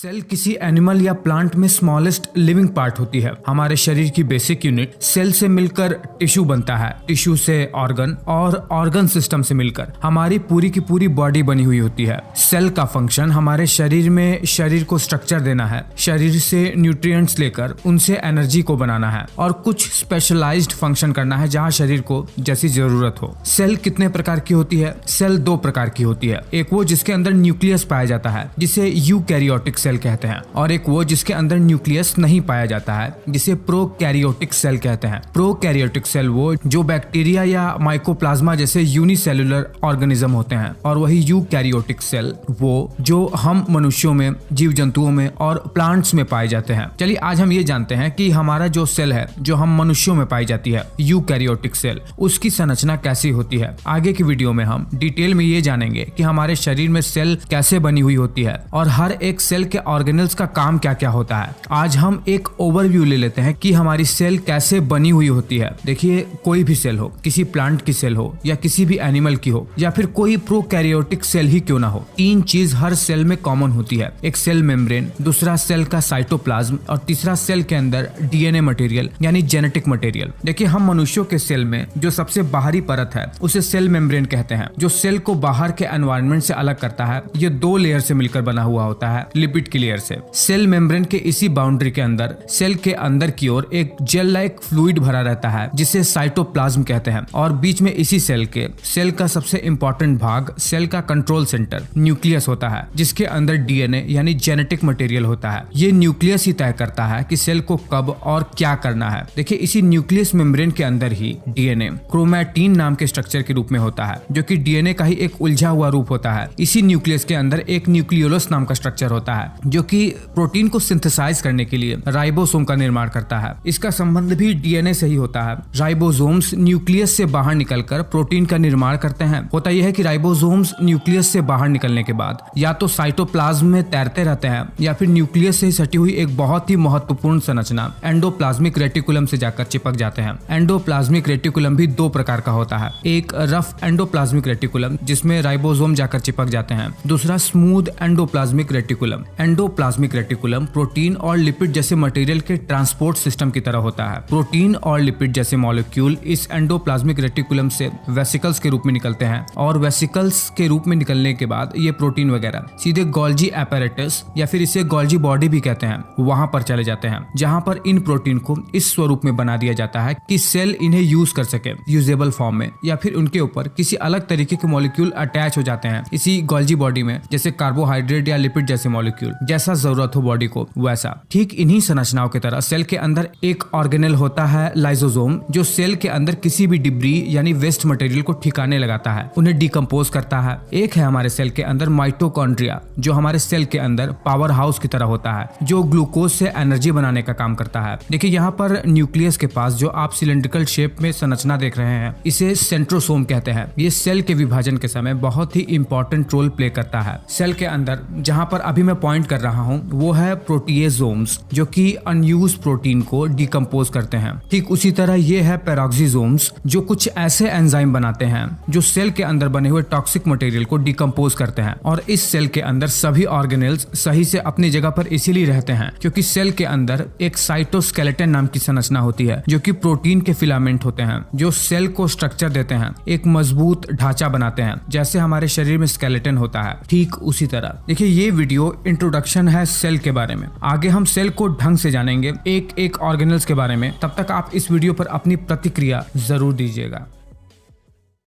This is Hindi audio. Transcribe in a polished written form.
सेल किसी एनिमल या प्लांट में स्मॉलेस्ट लिविंग पार्ट होती है। हमारे शरीर की बेसिक यूनिट सेल से मिलकर टिश्यू बनता है, टिश्यू से ऑर्गन और ऑर्गन सिस्टम से मिलकर हमारी पूरी की पूरी बॉडी बनी हुई होती है। सेल का फंक्शन हमारे शरीर में शरीर को स्ट्रक्चर देना है, शरीर से न्यूट्रिएंट्स लेकर उनसे एनर्जी को बनाना है और कुछ स्पेशलाइज्ड फंक्शन करना है जहाँ शरीर को जैसी जरूरत हो। सेल कितने प्रकार की होती है? सेल दो प्रकार की होती है। एक वो जिसके अंदर न्यूक्लियस पाया जाता है जिसे यूकैरियोटिक सेल कहते हैं, और एक वो जिसके अंदर न्यूक्लियस नहीं पाया जाता है जिसे प्रोकैरियोटिक सेल कहते हैं। प्रोकैरियोटिक सेल वो जो बैक्टीरिया या माइकोप्लाज्मा जैसे यूनिसेलुलर ऑर्गेनिज्म होते हैं, और वही यूकैरियोटिक सेल वो जो हम मनुष्यों में, जीव जंतुओं में और प्लांट्स में पाए जाते हैं। चलिए आज हम ये जानते हैं कि हमारा जो सेल है जो हम मनुष्यों में पाई जाती है यूकैरियोटिक सेल, उसकी संरचना कैसी होती है। आगे की वीडियो में हम डिटेल में ये जानेंगे कि हमारे शरीर में सेल कैसे बनी हुई होती है और हर एक सेल के ऑर्गेनल्स का काम क्या क्या होता है। आज हम एक ओवरव्यू ले लेते हैं कि हमारी सेल कैसे बनी हुई होती है। देखिए, कोई भी सेल हो, किसी प्लांट की सेल हो या किसी भी एनिमल की हो या फिर कोई प्रोकैरियोटिक सेल ही क्यों ना हो, तीन चीज हर सेल में कॉमन होती है। एक सेल मेम्ब्रेन, दूसरा सेल का साइटोप्लाज्म और तीसरा सेल के अंदर डीएनए मटेरियल यानी जेनेटिक मटेरियल। देखिए, हम मनुष्यों के सेल में जो सबसे बाहरी परत है उसे सेल मेम्ब्रेन कहते हैं, जो सेल को बाहर के एनवायरनमेंट से अलग करता है। ये दो लेयर से मिलकर बना हुआ होता है, लिपिड की लेयर से। सेल मेम्ब्रेन के इसी बाउंड्री के अंदर सेल के अंदर की ओर एक जेल लाइक फ्लूइड भरा रहता है जिसे साइटोप्लाज्म कहते हैं, और बीच में इसी सेल का सबसे इंपॉर्टेंट भाग, सेल का कंट्रोल सेंटर न्यूक्लियस होता है जिसके अंदर डीएनए यानी जेनेटिक मटेरियल होता है। ये न्यूक्लियस ही तय करता है कि सेल को कब और क्या करना है। देखिए, इसी न्यूक्लियस मेम्ब्रेन के अंदर ही डीएनए क्रोमैटिन नाम के स्ट्रक्चर के रूप में होता है, जो कि डीएनए का ही एक उलझा हुआ रूप होता है। इसी न्यूक्लियस के अंदर एक न्यूक्लियोलस नाम का स्ट्रक्चर होता है जो कि प्रोटीन को सिंथेसाइज करने के लिए राइबोसोम का निर्माण करता है। इसका संबंध भी डीएनए से ही होता है। राइबोसोम्स न्यूक्लियस से बाहर निकलकर प्रोटीन का निर्माण करते हैं। होता यह है कि राइबोसोम्स न्यूक्लियस से बाहर निकलने के बाद या तो साइटोप्लाज्म में तैरते रहते हैं या फिर न्यूक्लियस से सटी हुई एक बहुत ही महत्वपूर्ण संरचना एंडोप्लाज्मिक रेटिकुलम से जाकर चिपक जाते हैं। एंडोप्लाज्मिक रेटिकुलम भी दो प्रकार का होता है, एक रफ एंडोप्लाज्मिक रेटिकुलम जिसमें राइबोसोम जाकर चिपक जाते हैं, दूसरा smooth endoplasmic reticulum. Endoplasmic reticulum protein और लिपिड जैसे मटेरियल के ट्रांसपोर्ट सिस्टम की तरह होता है। प्रोटीन और लिपिड जैसे मॉलिक्यूल इस एंडोप्लाज्मिक रेटिकुलम से वेसिकल्स के रूप में निकलते हैं, और वेसिकल्स के रूप में निकलने के बाद ये प्रोटीन वगैरह सीधे गोल्जी एपैरेटस या फिर इसे गोल्जी बॉडी भी कहते हैं, वहां पर चले जाते हैं, जहां पर इन प्रोटीन को इस स्वरूप में बना दिया जाता है कि सेल इन्हें यूज कर सके यूजेबल फॉर्म में, या फिर उनके ऊपर किसी अलग तरीके के मॉलिक्यूल अटैच हो जाते हैं इसी गोल्जी बॉडी में, जैसे कार्बोहाइड्रेट या लिपिड जैसे मॉलिक्यूल, जैसा जरूरत हो बॉडी को वैसा। ठीक इन्हीं संरचनाओं की तरह सेल के अंदर एक ऑर्गेनेल होता है लाइसोसोम, जो सेल के अंदर किसी भी डिब्री यानी वेस्ट मटेरियल को ठिकाने लगाता है, उन्हें डिकम्पोज करता है। एक है हमारे सेल के अंदर माइटोकॉन्ड्रिया, जो हमारे सेल के अंदर पावर हाउस की तरह होता है, जो ग्लूकोज से एनर्जी बनाने का काम करता है। देखिए, यहाँ पर न्यूक्लियस के पास जो आप सिलेंड्रिकल शेप में संरचना देख रहे हैं, इसे सेंट्रोसोम कहते हैं। ये सेल के विभाजन के समय बहुत ही इंपॉर्टेंट रोल प्ले करता है। सेल के अंदर जहाँ पर अभी मैं पॉइंट कर रहा हूँ वो है प्रोटीएसोम्स, जो कि अनयूज प्रोटीन को डिकम्पोज करते हैं। ठीक उसी तरह ये है पेरोक्सिसोम्स, जो कुछ ऐसे एंजाइम बनाते हैं जो सेल के अंदर बने हुए टॉक्सिक मटेरियल को डिकम्पोज करते हैं। और इस सेल के अंदर सभी ऑर्गेनेल्स सही से अपनी जगह पर इसीलिए रहते हैं क्योंकि सेल के अंदर एक साइटोस्केलेटन नाम की संरचना होती है, जो कि प्रोटीन के फिलामेंट होते हैं जो सेल को स्ट्रक्चर देते हैं, एक मजबूत ढांचा बनाते हैं, जैसे हमारे शरीर में स्केलेटन होता है। ठीक उसी तरह देखिए, ये वीडियो इंट्रोडक्शन है सेल के बारे में। आगे हम सेल को ढंग से जानेंगे, एक एक ऑर्गेनल्स के बारे में। तब तक आप इस वीडियो पर अपनी प्रतिक्रिया जरूर दीजिएगा।